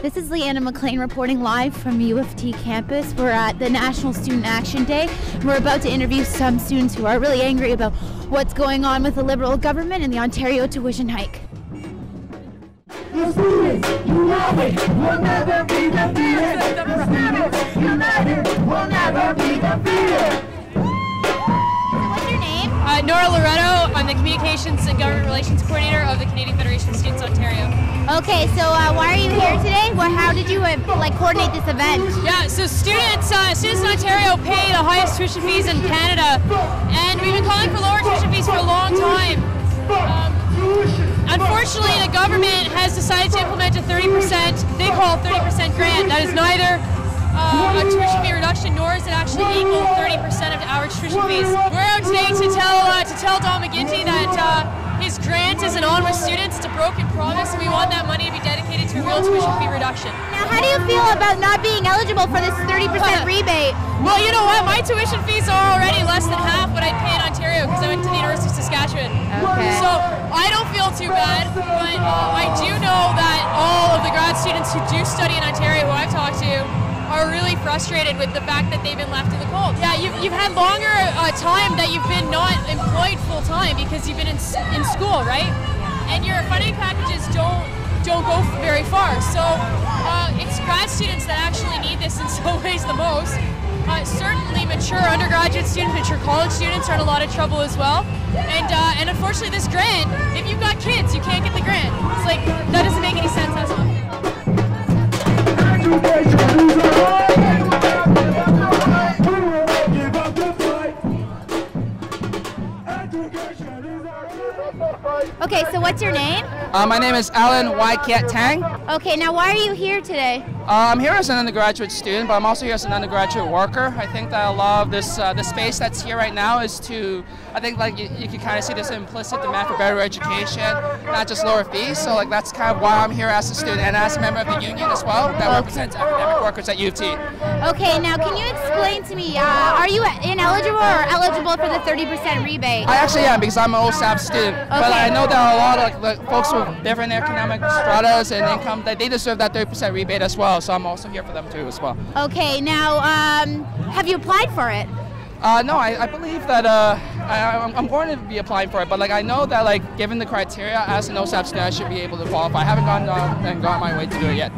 This is Leanna McLean reporting live from U of T campus. We're at the National Student Action Day. We're about to interview some students who are really angry about what's going on with the Liberal government and the Ontario tuition hike. The students united will never be defeated. The students united will never be defeated. What's your name? Nora Loretto. I'm the Communications and Government Relations Coordinator of the Canadian Federation of Students Ontario. Okay, so why are you here today? How did you coordinate this event? Yeah, so students in Ontario pay the highest tuition fees in Canada, and we've been calling for lower tuition fees for a long time. Unfortunately, the government has decided to implement a 30%, they call 30% grant. That is neither a tuition fee reduction, nor is it actually equal 30% of the average tuition fees. We're out today to tell Don McGuinty that his grant isn't on with students. It's a broken promise, and we want that money to be dedicated to a real tuition fee reduction. Now, how do you feel about not being eligible for this 30% rebate? Well, you know what? My tuition fees are already less than half what I pay in Ontario because I went to the University of Saskatchewan. Okay. So I don't feel too bad, but I do know that all of the grad students who do study in Ontario, who I've talked to, are really frustrated with the fact that they've been left in the cold. Yeah, you've had longer time that you've been not employed full time because you've been in school, right? And your funding packages don't go very far. So it's grad students that actually need this in some ways the most. Certainly mature undergraduate students, mature college students are in a lot of trouble as well. And unfortunately this grant, if you've got kids, you can't get the grant. It's like, that doesn't make any sense at all. Okay, so what's your name? My name is Alan Cat Tang. Okay, now why are you here today? I'm here as an undergraduate student, but I'm also here as an undergraduate worker. I think that a lot of this the space that's here right now is to, I think you can kind of see this implicit demand for better education, not just lower fees. So that's kind of why I'm here as a student and as a member of the union as well that represents academic workers at U of T. Okay, now can you explain to me, are you ineligible or eligible for the 30% rebate? I actually am because I'm an OSAP student, but I know there are a lot of folks with different economic stratas and income that they deserve that 30% rebate as well. So I'm also here for them too as well. Okay, now have you applied for it? No, I believe that I'm going to be applying for it, but I know that given the criteria as an OSAP student, I should be able to qualify. I haven't gone down and got my way to do it yet.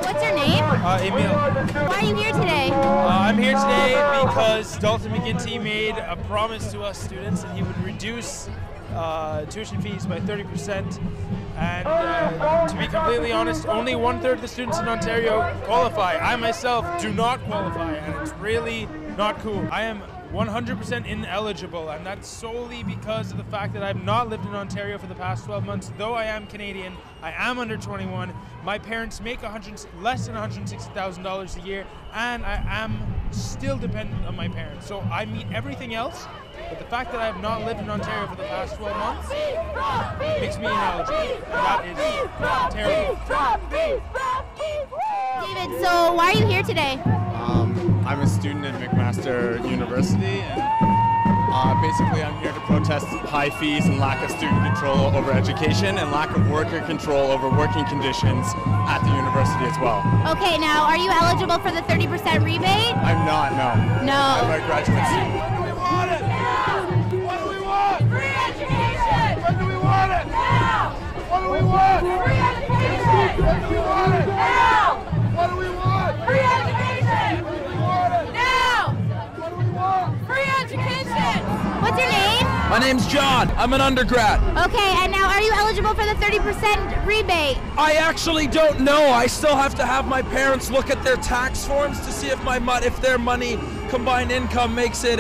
What's your name? Emil. Why are you here today? I'm here today because Dalton McGuinty made a promise to us students that he would reduce tuition fees by 30%, and to be completely honest, only 1/3 of the students in Ontario qualify. I myself do not qualify, and it's really not cool. I am 100% ineligible, and that's solely because of the fact that I've not lived in Ontario for the past 12 months. Though I am Canadian, I am under 21. My parents make less than $160,000 a year, and I am still dependent on my parents. So I meet everything else, but the fact that I have not lived in Ontario for the past 12 months makes me ineligible. That is terrible. David, so why are you here today? I'm a student at McMaster University, and basically I'm here to protest high fees and lack of student control over education and lack of worker control over working conditions at the university as well. Okay, now are you eligible for the 30% rebate? I'm not, no. No. I'm a graduate student. When do we want it? Now! What do we want? Free education! When do we want it? Now! What do we want? Free education! When do we want it? Now! What do we want? Free education! When do we want it? Now! What do we want? Free education! What's your name? My name's John. I'm an undergrad. Okay, and now are you eligible for the 30% rebate? I actually don't know. I still have to have my parents look at their tax forms to see if their money combined income makes it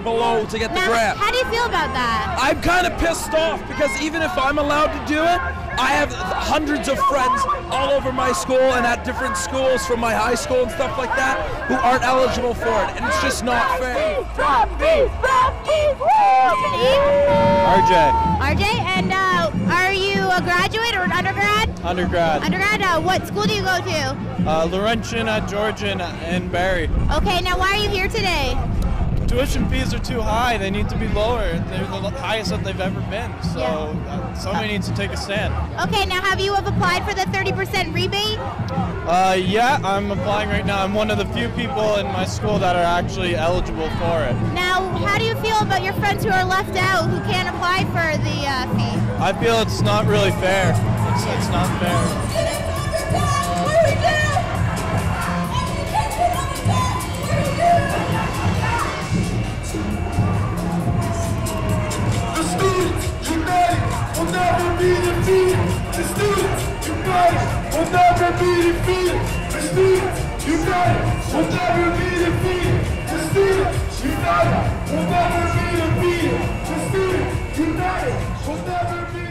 below to get the grant. How do you feel about that? I'm kind of pissed off because even if I'm allowed to do it, I have hundreds of friends all over my school and at different schools from my high school and stuff like that who aren't eligible for it, and it's just not fair. RJ. RJ, and are you a graduate or an undergrad? Undergrad. Undergrad, what school do you go to? Laurentian, Georgian, and Barrie. Okay, now why are you here today? tuition fees are too high. They need to be lower. They're the highest that they've ever been. So somebody needs to take a stand. Okay, now have you applied for the 30% rebate? Yeah, I'm applying right now. I'm one of the few people in my school that are actually eligible for it. Now, how do you feel about your friends who are left out, who can't apply for the fee? I feel it's not really fair. It's not fair. The students united will never be defeated. The students united will never be defeated. The students united will never be defeated. The students united will never be defeated. The students united will never be